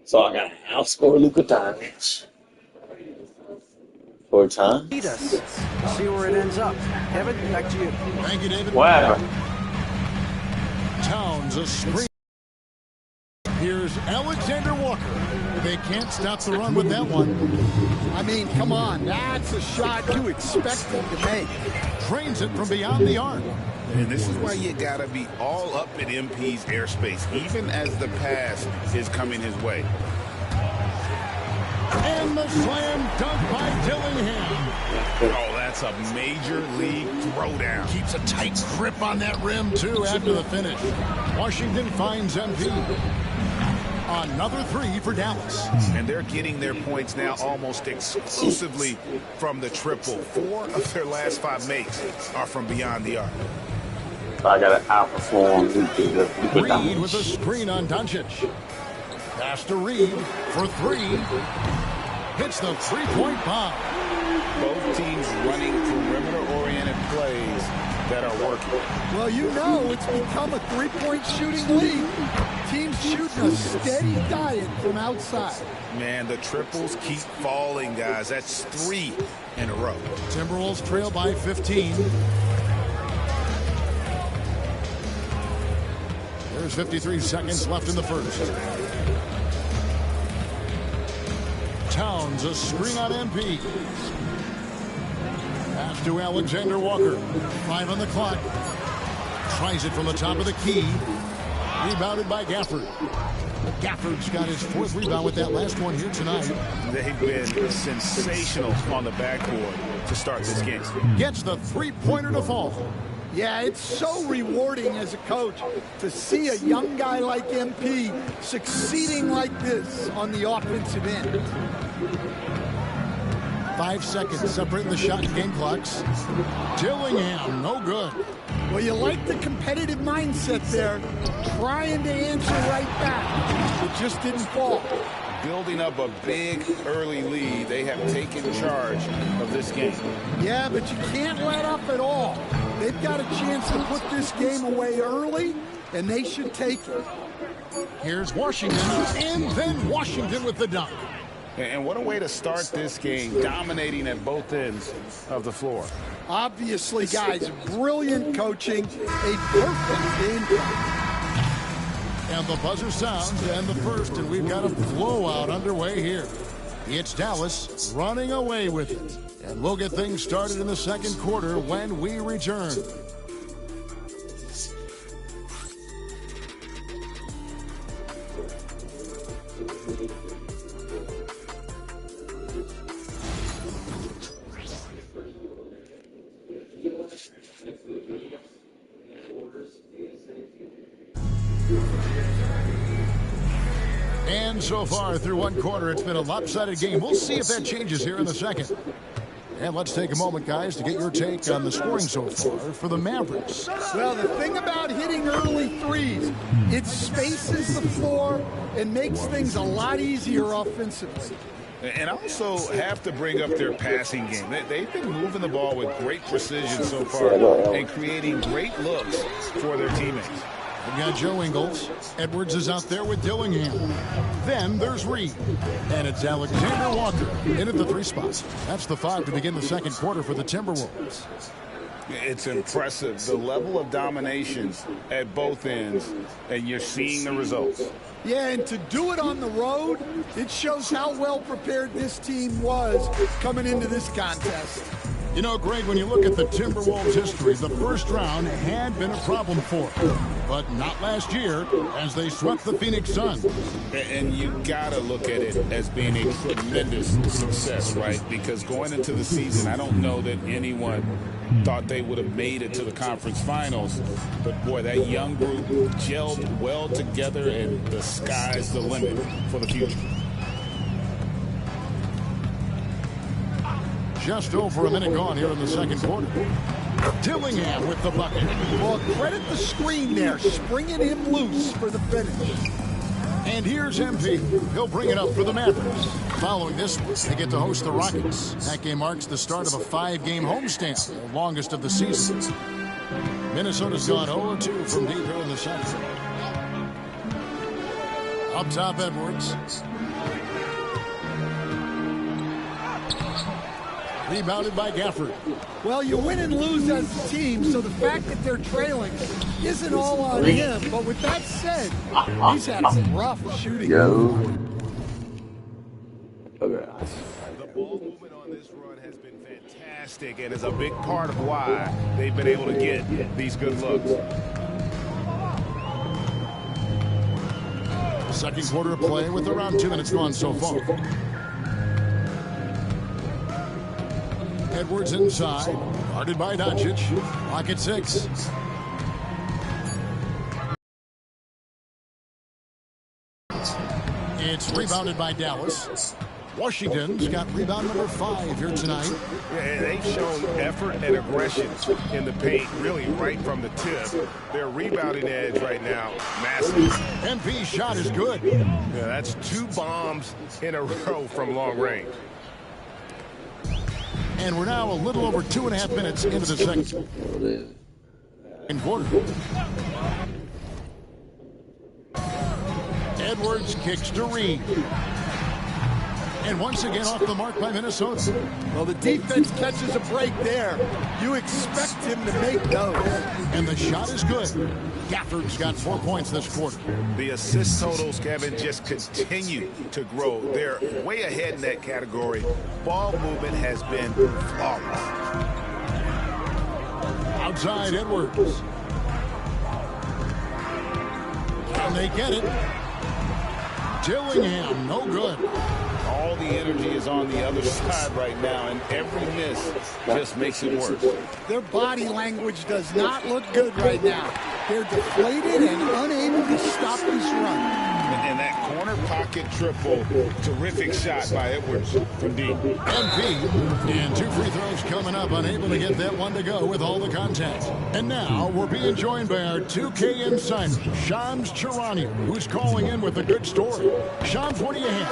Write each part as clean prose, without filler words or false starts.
So I got to outscore Luka Doncic for time. Lead us. See where it ends up. Kevin, back to you. Thank you, David. Wow. Towns a screen. Here's Alexander Walker. They can't stop the run with that one. I mean, come on. That's a shot you expect him to make. Trains it from beyond the arc. And this is why you got to be all up in MP's airspace, even as the pass is coming his way. And the slam dunk by Dillingham. Oh, that's a major league throwdown. Keeps a tight grip on that rim, too, after the finish. Washington finds MP. Another three for Dallas. And they're getting their points now almost exclusively from the triple. 4 of their last 5 makes are from beyond the arc. I got to outperform Luka Reed with a Doncic. screen on Doncic. Pass to Reed for 3. Hits the three-point bomb. Both teams running perimeter-oriented plays that are working. Well, you know it's become a three-point shooting league. Teams shooting a steady diet from outside. Man, the triples keep falling, guys. That's 3 in a row. Timberwolves trail by 15. There's 53 seconds left in the first. Towns a screen on MP. Pass to Alexander Walker. 5 on the clock. Tries it from the top of the key. Rebounded by Gafford. Gafford's got his 4th rebound with that last one here tonight. They've been sensational on the backboard to start this game. Gets the three-pointer to fall. Yeah, it's so rewarding as a coach to see a young guy like MP succeeding like this on the offensive end. 5 seconds separating the shot and game clocks. Dillingham, no good. Well, you like the competitive mindset there, trying to answer right back. It just didn't fall. Building up a big early lead, they have taken charge of this game. Yeah, but you can't let up at all. They've got a chance to put this game away early, and they should take it. Here's Washington, and then Washington with the dunk. And what a way to start this game, dominating at both ends of the floor. Obviously, guys, brilliant coaching, a perfect game plan. And the buzzer sounds, and the first, and we've got a blowout underway here. It's Dallas running away with it. And we'll get things started in the second quarter when we return. And so far through one quarter, it's been a lopsided game. We'll see if that changes here in the second. And let's take a moment, guys, to get your take on the scoring so far for the Mavericks. Well, the thing about hitting early threes, it spaces the floor and makes things a lot easier offensively. And also have to bring up their passing game. They've been moving the ball with great precision so far and creating great looks for their teammates. We've got Joe Ingles. Edwards is out there with Dillingham. Then there's Reed. And it's Alexander Walker in at the 3 spot. That's the 5 to begin the second quarter for the Timberwolves. It's impressive, the level of domination at both ends, and you're seeing the results. Yeah, and to do it on the road, it shows how well prepared this team was coming into this contest. You know, Greg, when you look at the Timberwolves' history, the first round had been a problem for them. But not last year, as they swept the Phoenix Suns. And you got to look at it as being a tremendous success, right? Because going into the season, I don't know that anyone thought they would have made it to the conference finals. But, boy, that young group gelled well together, and the sky's the limit for the future. Just over a minute gone here in the second quarter. Dillingham with the bucket. Well, credit the screen there, springing him loose for the finish. And here's MP. He'll bring it up for the Mavericks. Following this one, they get to host the Rockets. That game marks the start of a 5-game homestand, the longest of the season. Minnesota's gone 0-2 from deep here in the second. Up top, Edwards. Rebounded by Gafford. Well, you win and lose as a team, so the fact that they're trailing isn't all on him. But with that said, he's had some rough shooting. Yo. The ball movement on this run has been fantastic and is a big part of why they've been able to get these good looks. Second quarter of play with around 2 minutes gone so far. Edwards inside, guarded by Doncic. Clock at 6. It's rebounded by Dallas. Washington's got rebound number 5 here tonight. Yeah, they've shown effort and aggression in the paint, really right from the tip. Their rebounding edge right now, massive. MP's shot is good. Yeah, that's 2 bombs in a row from long range. And we're now a little over 2.5 minutes into the second quarter. Edwards kicks to Reed. And once again off the mark by Minnesota. Well, the defense catches a break there. You expect him to make those. And the shot is good. Gafford's got 4 points this quarter. The assist totals, Kevin, just continue to grow. They're way ahead in that category. Ball movement has been flawless. Outside Edwards. Can they get it? Dillingham, no good. All the energy is on the other side right now, and every miss just makes it worse. Their body language does not look good right now. They're deflated and unable to stop this run. And that corner pocket triple, terrific shot by Edwards from deep. MP, and 2 free throws coming up, unable to get that one to go with all the contact. And now we're being joined by our 2K insider, Shams Charania, who's calling in with a good story. Shams, what do you have?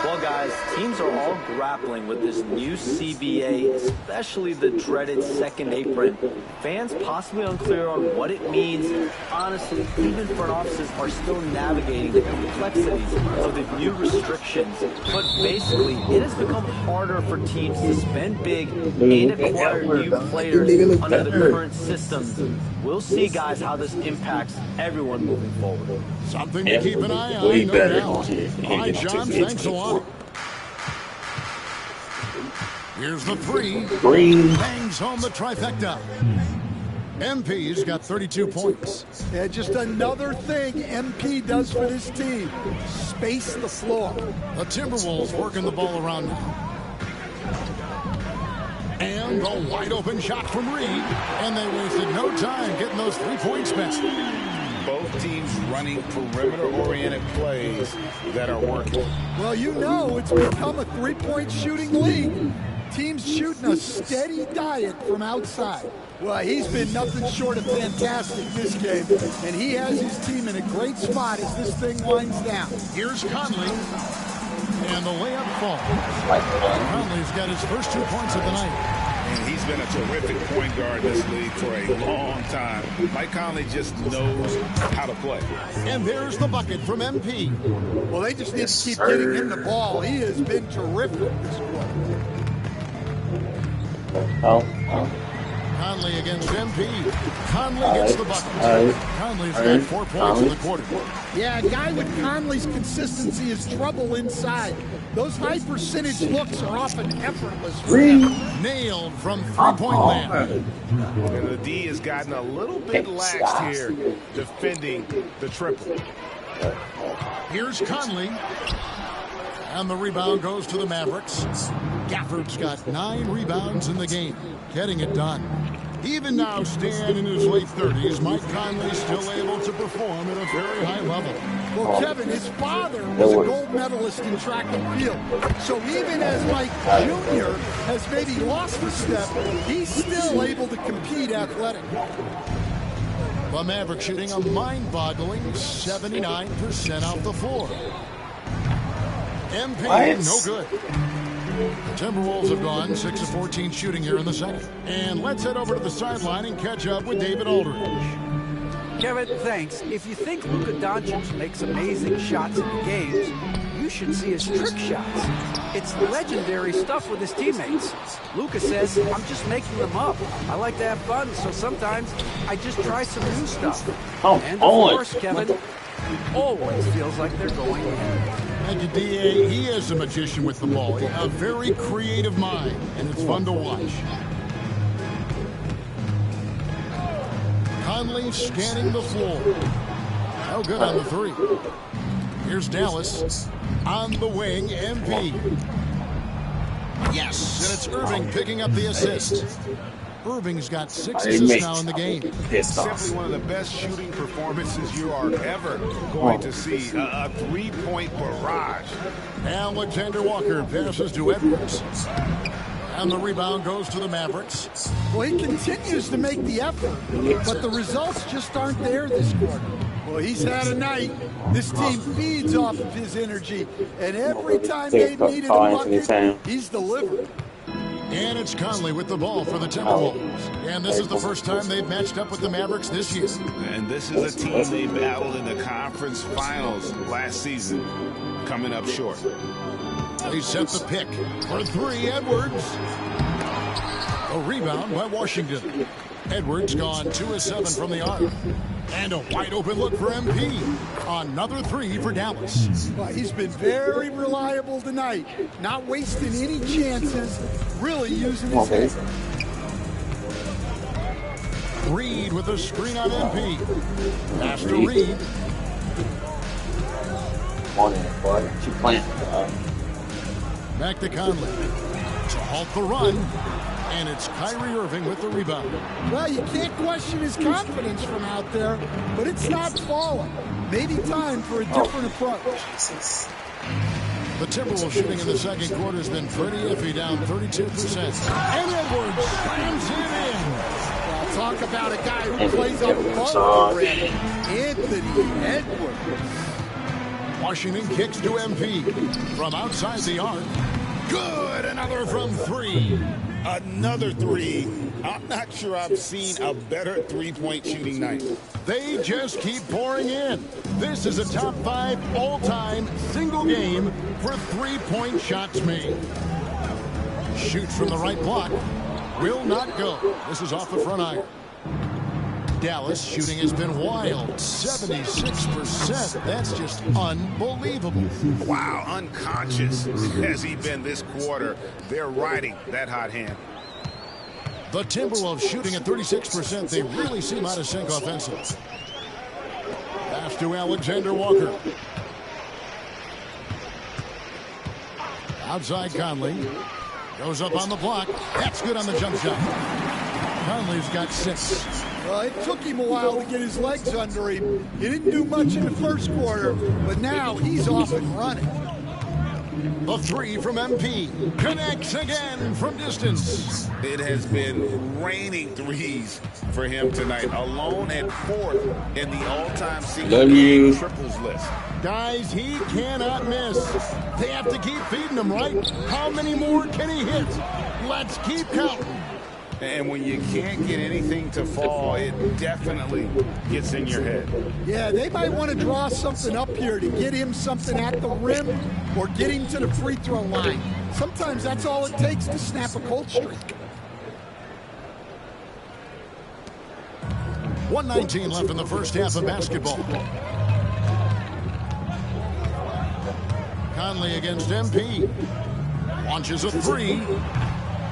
Well, guys, teams are all grappling with this new CBA, especially the dreaded second apron. Fans possibly unclear on what it means. Honestly, even front offices are still navigating the complexities of the new restrictions. But basically, it has become harder for teams to spend big and acquire new players under the current systems. We'll see, guys, how this impacts everyone moving forward. Something to keep an eye on, no doubt. All right, John, thanks a lot. Here's the 3. Bangs home the trifecta. MP's got 32 points. Yeah, just another thing MP does for this team. Space the floor. The Timberwolves working the ball around now. And a wide open shot from Reed. And they wasted no time getting those 3 points back. Both teams running perimeter-oriented plays that are working. Well, you know it's become a 3-point shooting league. Teams shooting a steady diet from outside. Well, he's been nothing short of fantastic this game, and he has his team in a great spot as this thing winds down. Here's Conley, and the layup falls. Conley's got his first 2 points of the night. And he's been a terrific point guard in this league for a long time. Mike Conley just knows how to play. And there's the bucket from MP. Well, they just need to keep getting him the ball. He has been terrific this quarter. Conley against MP. Conley gets the bucket. Conley's got 4 points in the quarter. Yeah, a guy with Conley's consistency is trouble inside. Those high percentage looks are often effortless for him. Nailed from three-point land. And the D has gotten a little bit lax here defending the triple. Here's Conley. And the rebound goes to the Mavericks. Gafford's got 9 rebounds in the game, getting it done. Even now, Stan in his late 30s, Mike Conley still able to perform at a very high level. Well, Kevin, his father was a gold medalist in track and field. So even as Mike Jr. has maybe lost a step, he's still able to compete athletically. The Mavericks shooting a mind-boggling 79% off the floor. MP, no good. The Timberwolves have gone 6 of 14 shooting here in the second. And let's head over to the sideline and catch up with David Aldridge. Kevin, thanks. If you think Luka Doncic makes amazing shots in the games, you should see his trick shots. It's legendary stuff with his teammates. Luka says, I'm just making them up. I like to have fun, so sometimes I just try some new stuff. And of course, Kevin, always feels like they're going in. Thank you, D.A. He is a magician with the ball. A very creative mind, and it's fun to watch. Conley scanning the floor. No good on the three. Here's Dallas on the wing, MP. Yes, and it's Irving picking up the assist. Irving's got 6 assists now in the game. Simply one of the best shooting performances you are ever going to see. A three-point barrage. Alexander Walker passes to Edwards. And the rebound goes to the Mavericks. Well, he continues to make the effort, but the results just aren't there this quarter. Well, he's had a night. This team feeds off of his energy, and every time they've needed a bucket, he's delivered. And it's Conley with the ball for the Timberwolves. And this is the first time they've matched up with the Mavericks this year. And this is a team they battled in the conference finals last season, coming up short. They set the pick for 3, Edwards. A rebound by Washington. Edwards gone 2 of 7 from the arc. And a wide open look for MP. Another 3 for Dallas. Well, he's been very reliable tonight. Not wasting any chances. Really using his head. Reed with a screen on MP. Pass to Reed. Back to Conley. To halt the run. And it's Kyrie Irving with the rebound. Well, you can't question his confidence from out there, but it's not falling. Maybe time for a different approach. The Timberwolves shooting in the second quarter has been pretty iffy, down 32%. And Edwards slams it in. Well, talk about a guy who plays up above the rim. Anthony Edwards. Washington kicks to MP. From outside the arc. Good, another from 3. Another 3. I'm not sure I've seen a better three-point shooting night. They just keep pouring in. This is a top 5 all-time single game for 3-point shots made. Shoots from the right block. Will not go. This is off the front iron. Dallas shooting has been wild. 76%. That's just unbelievable. Wow, unconscious has he been this quarter. They're riding that hot hand. The Timberwolves shooting at 36%. They really seem out of sync offensively. Pass to Alexander Walker. Outside Conley. Goes up on the block. That's good on the jump shot. Conley's got 6. Well, it took him a while to get his legs under him. He didn't do much in the first quarter, but now he's off and running. The 3 from MP. Connects again from distance. It has been raining threes for him tonight. Alone at 4th in the all-time single triples list. Guys, he cannot miss. They have to keep feeding him, right? How many more can he hit? Let's keep counting. And when you can't get anything to fall, it definitely gets in your head. Yeah, they might want to draw something up here to get him something at the rim or get him to the free throw line. Sometimes that's all it takes to snap a cold streak. 1:19 left in the first half of basketball. Conley against MP. Launches a three.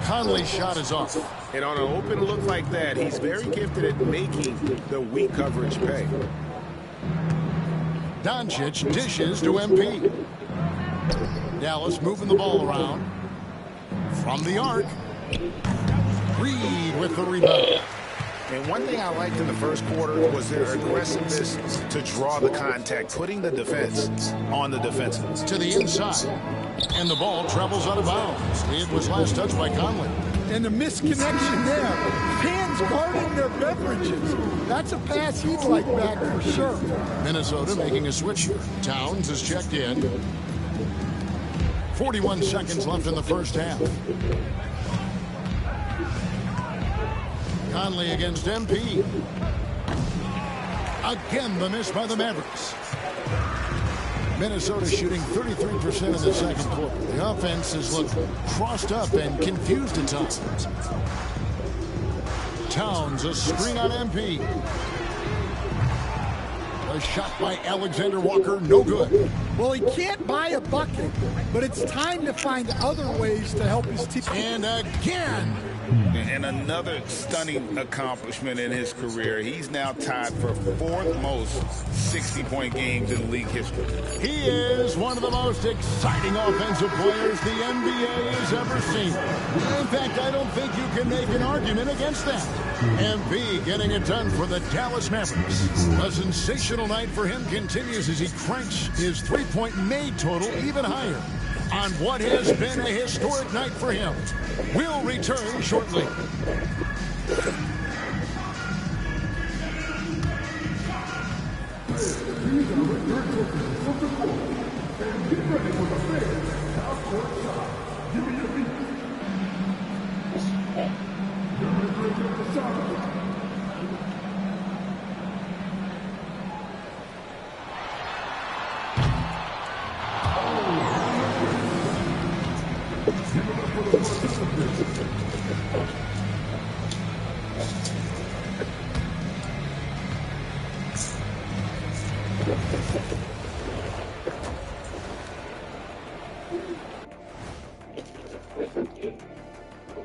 Conley's shot is off. And on an open look like that, he's very gifted at making the weak coverage pay. Doncic dishes to MP. Dallas moving the ball around. From the arc. Reed with the rebound. And one thing I liked in the first quarter was their aggressiveness to draw the contact, putting the defense on the defensive. To the inside. And the ball travels out of bounds. It was last touched by Conley. And the misconnection there. Fans guarding their beverages. That's a pass he'd like back for sure. Minnesota making a switch. Towns is checked in. 41 seconds left in the first half. Conley against MP. Again, the miss by the Mavericks. Minnesota shooting 33% in the second quarter. The offense has looked crossed up and confused at times. Towns, a screen on MP. A shot by Alexander Walker, no good. Well, he can't buy a bucket, but it's time to find other ways to help his team. And again. And another stunning accomplishment in his career. He's now tied for fourth most 60-point games in league history. He is one of the most exciting offensive players the NBA has ever seen. In fact, I don't think you can make an argument against that. MP getting it done for the Dallas Mavericks. A sensational night for him continues as he cranks his three-point made total even higher on what has been a historic night for him. We'll return shortly.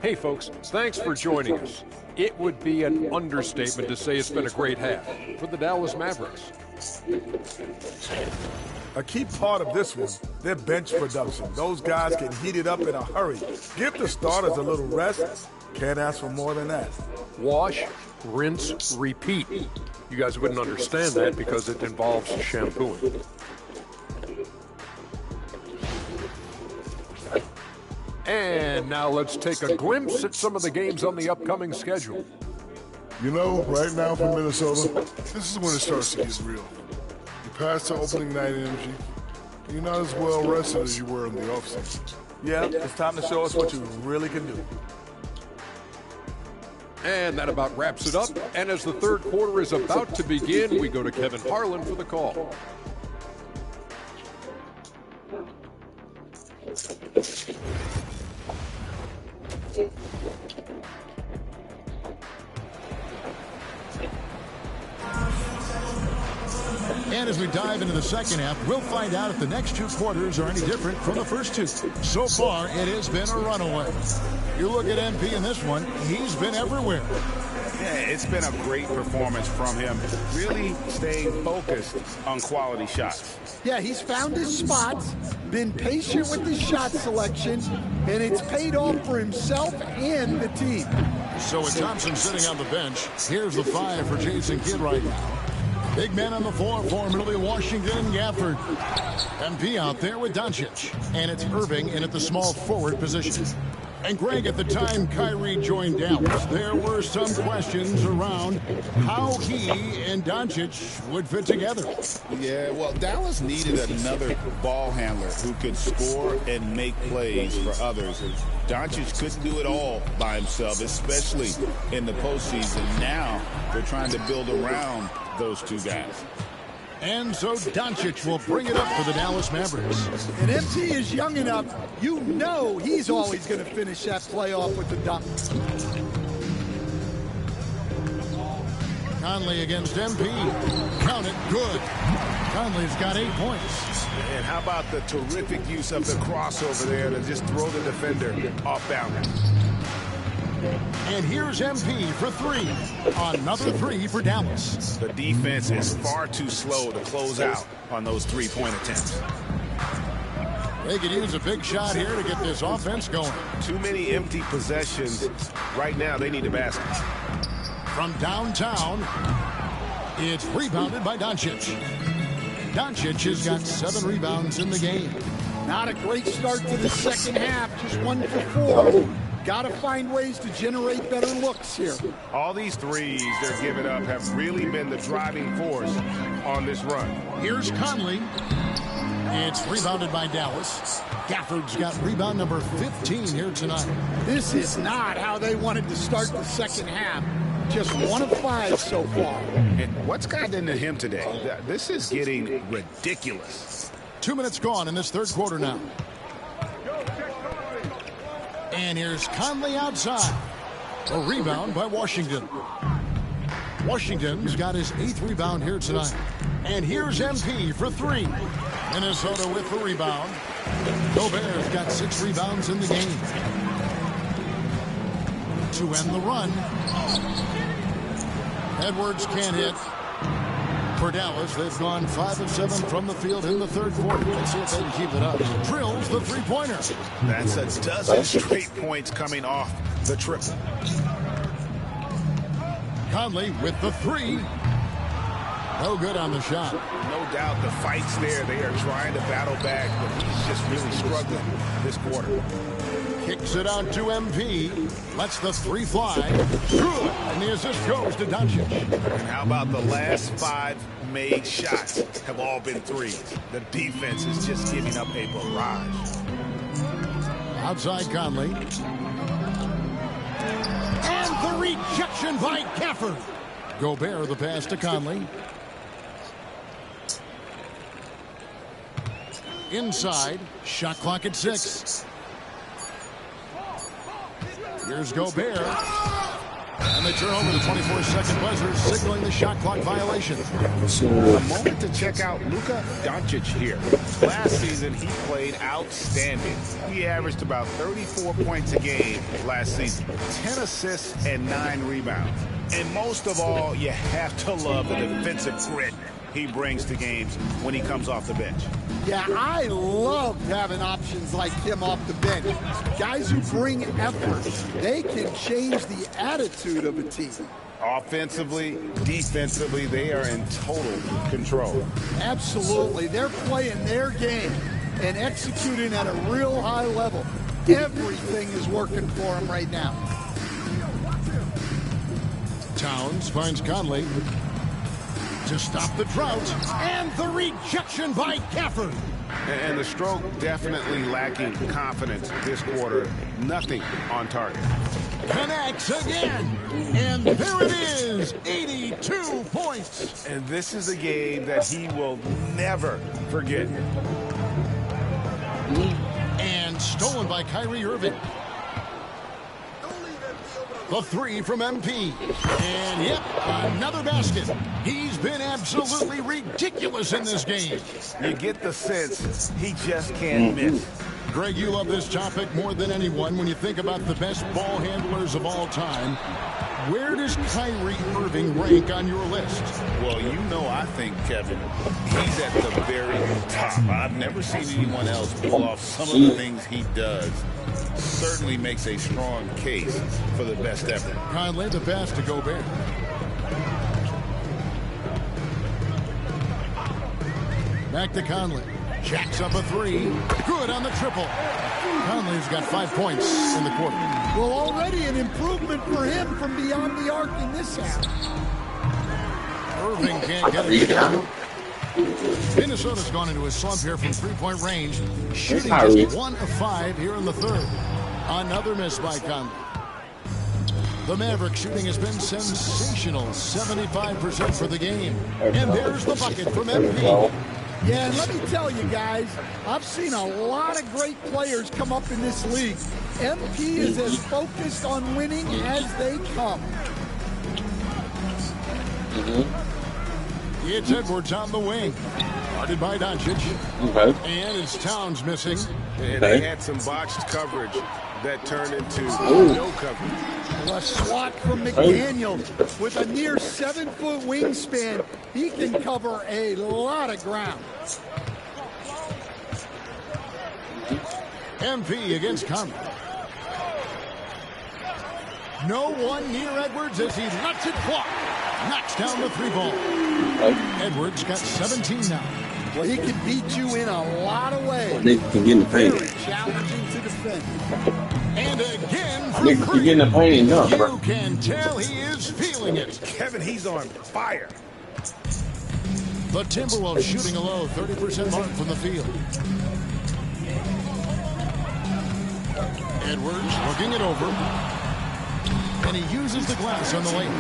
Hey folks, thanks for joining us. It would be an understatement to say it's been a great half for the Dallas Mavericks. A key part of this one, their bench production. Those guys can heat it up in a hurry. Give the starters a little rest. Can't ask for more than that. Wash, rinse, repeat. You guys wouldn't understand that because it involves shampooing. And now let's take a glimpse at some of the games on the upcoming schedule. You know, right now for Minnesota, this is when it starts to get real. You pass the opening night energy, and you're not as well rested as you were in the offseason. Yeah, it's time to show us what you really can do. And that about wraps it up. And as the third quarter is about to begin, we go to Kevin Harlan for the call. And as we dive into the second half, we'll find out if the next two quarters are any different from the first two. So far, it has been a runaway. You look at MP in this one, he's been everywhere. Yeah, it's been a great performance from him. Really staying focused on quality shots. Yeah, he's found his spots, been patient with his shot selection, and it's paid off for himself and the team. So with Thompson sitting on the bench, here's the five for Jason Kidd right now. Big men on the floor for Millie Washington and Gafford. MP out there with Doncic. And it's Irving in at the small forward position. And Greg, at the time Kyrie joined Dallas, there were some questions around how he and Doncic would fit together. Yeah, well, Dallas needed another ball handler who could score and make plays for others. Doncic couldn't do it all by himself, especially in the postseason. Now they're trying to build around those two guys. And so Doncic will bring it up for the Dallas Mavericks. And MP is young enough, you know he's always going to finish that play off with the dunk. Conley against MP. Count it, good. Conley's got 8 points. And how about the terrific use of the crossover there to just throw the defender off balance. And here's MP for 3. Another 3 for Dallas. The defense is far too slow to close out on those three-point attempts. They could use a big shot here to get this offense going. Too many empty possessions. Right now, they need a basket. From downtown, it's rebounded by Doncic. Doncic has got 7 rebounds in the game. Not a great start to the second half, just 1 for 4. Got to find ways to generate better looks here. All these threes they're giving up have really been the driving force on this run. Here's Conley. It's rebounded by Dallas. Gafford's got rebound number 15 here tonight. This is not how they wanted to start the second half. Just 1 of 5 so far. And what's gotten into him today? This is getting ridiculous. 2 minutes gone in this third quarter now. And here's Conley outside. A rebound by Washington. Washington's got his 8th rebound here tonight. And here's MP for 3. Minnesota with the rebound. Gobert's got 6 rebounds in the game. To end the run. Edwards can't hit. For Dallas, they've gone 5 of 7 from the field in the third quarter. Let's see if they can keep it up. Drills the three-pointer. That's a dozen straight points coming off the triple. Conley with the 3. No good on the shot. No doubt the fight's there. They are trying to battle back, but he's just really struggling this quarter. Kicks it out to MP. Lets the 3 fly. Good. And the assist goes to Doncic. And how about the last 5 made shots have all been threes? The defense is just giving up a barrage. Outside Conley. And the rejection by Gafford. Gobert the pass to Conley. Inside. Shot clock at 6. Here's Gobert. And they turn over the 24-second buzzer, signaling the shot clock violation. A moment to check out Luka Doncic here. Last season, he played outstanding. He averaged about 34 points a game last season, 10 assists and 9 rebounds. And most of all, you have to love the defensive grit he brings to games when he comes off the bench. Yeah, I love having options like him off the bench. Guys who bring effort. They can change the attitude of a team. Offensively, defensively, they are in total control. Absolutely. They're playing their game and executing at a real high level. Everything is working for them right now. Towns finds Conley to stop the drought, and the rejection by Gafford. And the stroke definitely lacking confidence this quarter. Nothing on target. Connects again, and there it is, 82 points. And this is a game that he will never forget. And stolen by Kyrie Irving. The 3 from MP. And yep, another basket. He's been absolutely ridiculous in this game. You get the sense he just can't miss. Greg, you love this topic more than anyone when you think about the best ball handlers of all time. Where does Kyrie Irving rank on your list? Well, you know, I think, Kevin, he's at the very top. I've never seen anyone else pull off some of the things he does. Certainly makes a strong case for the best ever. Conley, the pass to Gobert. Back to Conley. Jacks up a three. Good on the triple. Conley's got 5 points in the quarter. Well, already an improvement for him from beyond the arc in this half. Irving can't get it down. Minnesota's gone into a slump here from three-point range, shooting just 1 of 5 here in the third. Another miss by Conley. The Mavericks shooting has been sensational, 75% for the game. And there's the bucket from MP. Yeah, and let me tell you guys, I've seen a lot of great players come up in this league. MP is as focused on winning as they come. It's Edwards on the wing. Guarded by Doncic. And it's Towns missing. And they had some botched coverage that turned into no coverage. A swat from McDaniel with a near 7-foot wingspan. He can cover a lot of ground. MP against Conley. No one near Edwards as he lets it fly. Knocks down the 3-ball. Edwards got 17 now. Well, he can beat you in a lot of ways. They can get in the paint. Very challenging to defend. And again from They can get in the paint and dunk, bro. You can tell he is feeling it. Kevin, he's on fire. The Timberwolves shooting a low 30% mark from the field. Edwards working it over. And he uses the glass on the lane.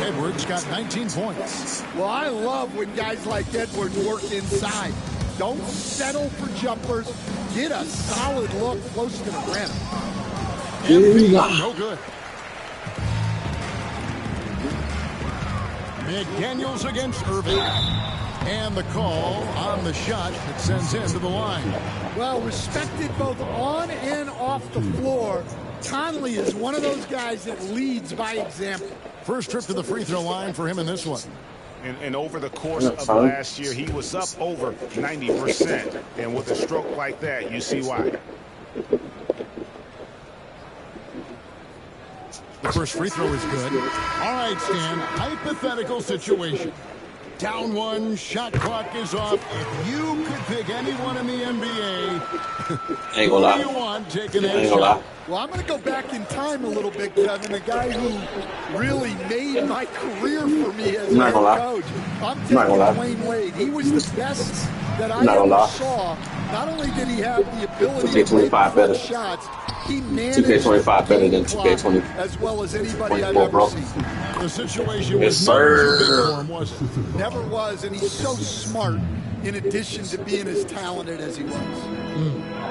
Edwards got 19 points. Well, I love when guys like Edwards work inside. Don't settle for jumpers. Get a solid look close to the rim. MP, no good. McDaniels against Irving. And the call on the shot that sends him to the line. Well, respected both on and off the floor. Conley is one of those guys that leads by example. First trip to the free throw line for him in this one. And over the course of last year, he was up over 90%. And with a stroke like that, you see why. The first free throw is good. All right, Stan, hypothetical situation. Down one, shot clock is off. If you could pick anyone in the NBA, Ain't gonna lie. who do you want taking that Ain't gonna shot? lie. Well, I'm going to go back in time a little bit, Kevin. A guy who really made my career for me as a head coach. I'm taking Dwayne Wade. He was the best that I ever saw. Not only did he have the ability to make clutch shots, he managed 2K25 better than 2K20. as well as anybody I've ever seen. The situation Yes, was never too big sir. for him, was it? Never was, and he's so smart in addition to being as talented as he was.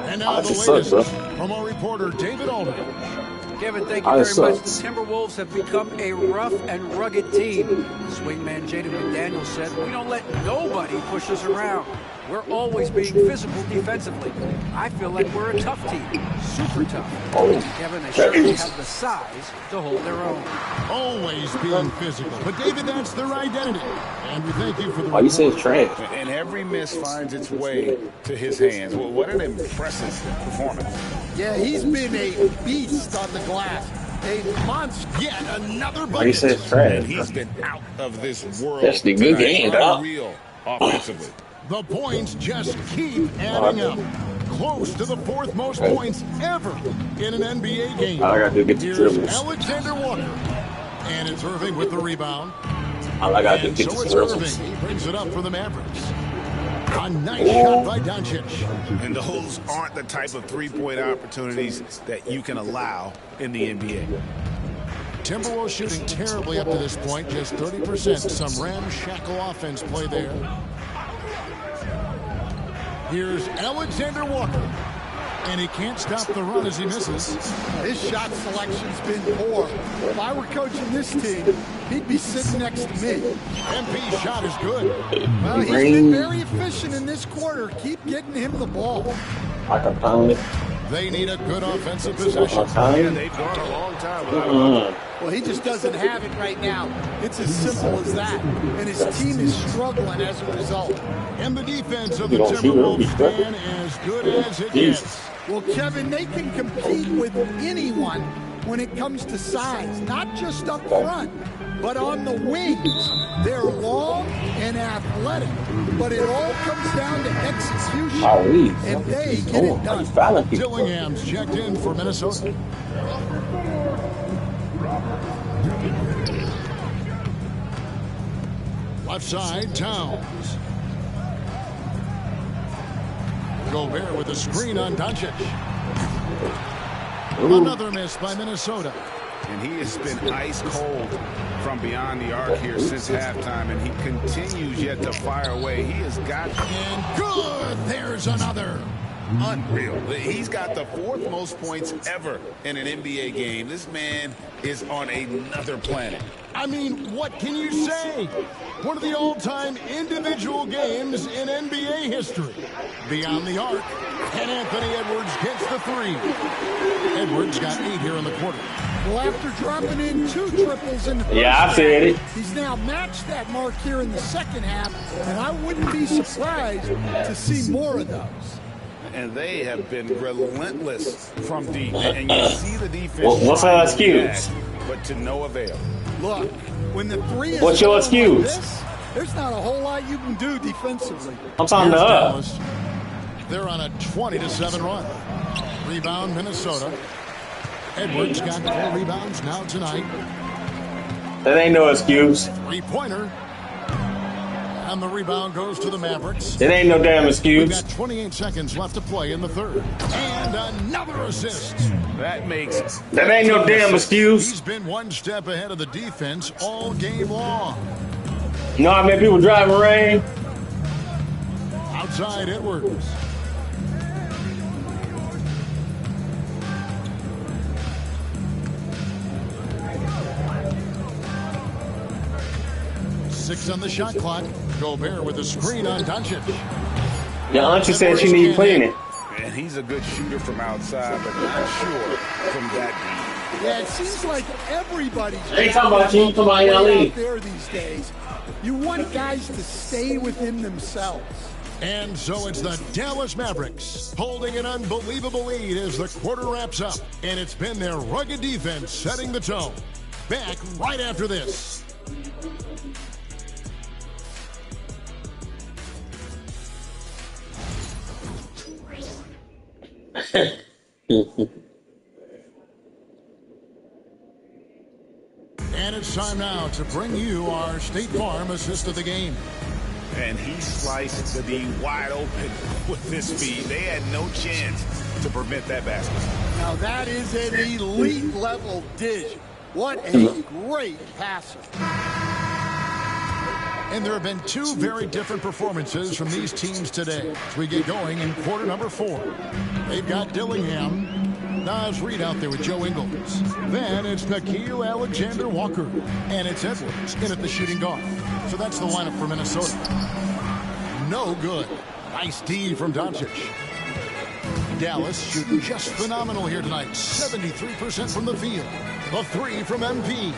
And now the just latest sucks, from our reporter, David Aldridge. Kevin, thank you I very much. The sucks. Timberwolves have become a rough and rugged team. Swingman Jaden McDaniel said, "We don't let nobody push us around. We're always being physical defensively. I feel like we're a tough team, super tough." Kevin, they certainly have the size to hold their own. Always being physical. But, David, that's their identity. And we thank you for the Why you say it's trash? And every miss finds its way to his hands. Well, what an impressive performance. Yeah, he's been a beast on the glass. A monster. Yet another Why you say bucket. it's trash? And he's been out of this world. That's the good tonight. game, dog. Unreal offensively. The points just keep adding up. Close to the fourth most points ever in an NBA game. All I gotta do is get the Here's dribbles. Alexander Walker. And it's Irving with the rebound. All I gotta do is And get so the it's dribbles. Irving. He brings it up for the Mavericks. A nice shot by Doncic. And those aren't the type of three-point opportunities that you can allow in the NBA. Timberwolves shooting terribly up to this point, just 30%. Some ramshackle offense play there. Here's Alexander Walker. And he can't stop the run as he misses. His shot selection's been poor. If I were coaching this team, he'd be sitting next to me. MP's shot is good. Well, he's been very efficient in this quarter. Keep getting him the ball. I can pound it. They need a good offensive possession. Yeah, they've gone a long time without him. Well, he just doesn't have it right now. It's as simple as that. And his team is struggling as a result. And the defense of the You don't shoot it, Timberwolves he's good. stand as good as it gets. Well, Kevin, they can compete with anyone when it comes to size, not just up front, but on the wings. They're long and athletic, but it all comes down to execution Golly. and they get Oh, it done. he's fouling people. Dillingham's checked in for Minnesota. Left side, Towns. Gobert with the screen on Doncic. Another miss by Minnesota. And he has been ice cold from beyond the arc here since halftime, and he continues yet to fire away. He has got... And good! There's another. Unreal. He's got the 4th most points ever in an NBA game. This man is on another planet. I mean, what can you say? One of the all-time individual games in NBA history. Beyond the arc, and Anthony Edwards gets the 3. Edwards got 8 here in the quarter. Well, after dropping in 2 triples in the first Yeah, I said it. he's now matched that mark here in the second half, and I wouldn't be surprised to see more of those. And they have been relentless from deep. And you see the defense. What's our excuse? But to no avail. Look, when the 3 is What's your going excuse? like this, there's not a whole lot you can do defensively. I'm talking to Here's us. Dallas. They're on a 20-7 run. Rebound, Minnesota. Edwards got 4 rebounds now tonight. That ain't no excuse. 3-pointer. And the rebound goes to the Mavericks. It ain't no damn We've excuse. got 28 seconds left to play in the third. And another assist. That makes... That ain't no damn excuse. He's been one step ahead of the defense all game long. You know how many people driving rain? Outside Edwards. Six on the shot clock. Gobert with a screen on Doncic. Your auntie said she need cleaning. And he's a good shooter from outside, but not sure from that deep. Yeah, it seems like everybody's Ain't talking about you, talking about y'all out leave. there these days. You want guys to stay within themselves. And so it's the Dallas Mavericks holding an unbelievable lead as the quarter wraps up. And it's been their rugged defense setting the tone. Back right after this. And it's time now to bring you our State Farm assist of the game. And he sliced the D wide open with this speed. They had no chance to prevent that basket. Now that is an elite level dish. What a great passer. And there have been 2 very different performances from these teams today as we get going in quarter number 4. They've got Dillingham, Nas Reed out there with Joe Ingles. Then it's Nickeil Alexander-Walker. And it's Edwards in at the shooting guard. So that's the lineup for Minnesota. No good. Nice D from Doncic. Dallas shooting just phenomenal here tonight. 73% from the field. A 3 from MP.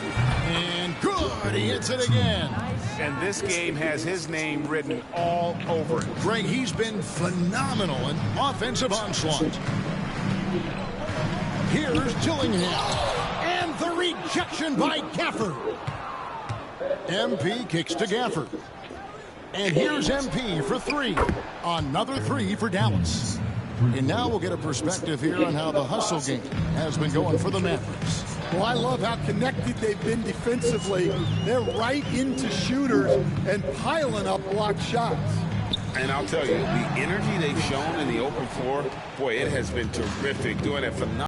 And good. He hits it again. And this game has his name written all over it. Greg, he's been phenomenal in offensive onslaught. Here's Dillingham. And the rejection by Gafford. MP kicks to Gafford. And here's MP for 3. Another 3 for Dallas. And now we'll get a perspective here on how the hustle game has been going for the Mavericks. Well, I love how connected they've been defensively. They're right into shooters and piling up blocked shots. And I'll tell you, the energy they've shown in the open floor, boy, it has been terrific, doing it phenomenal.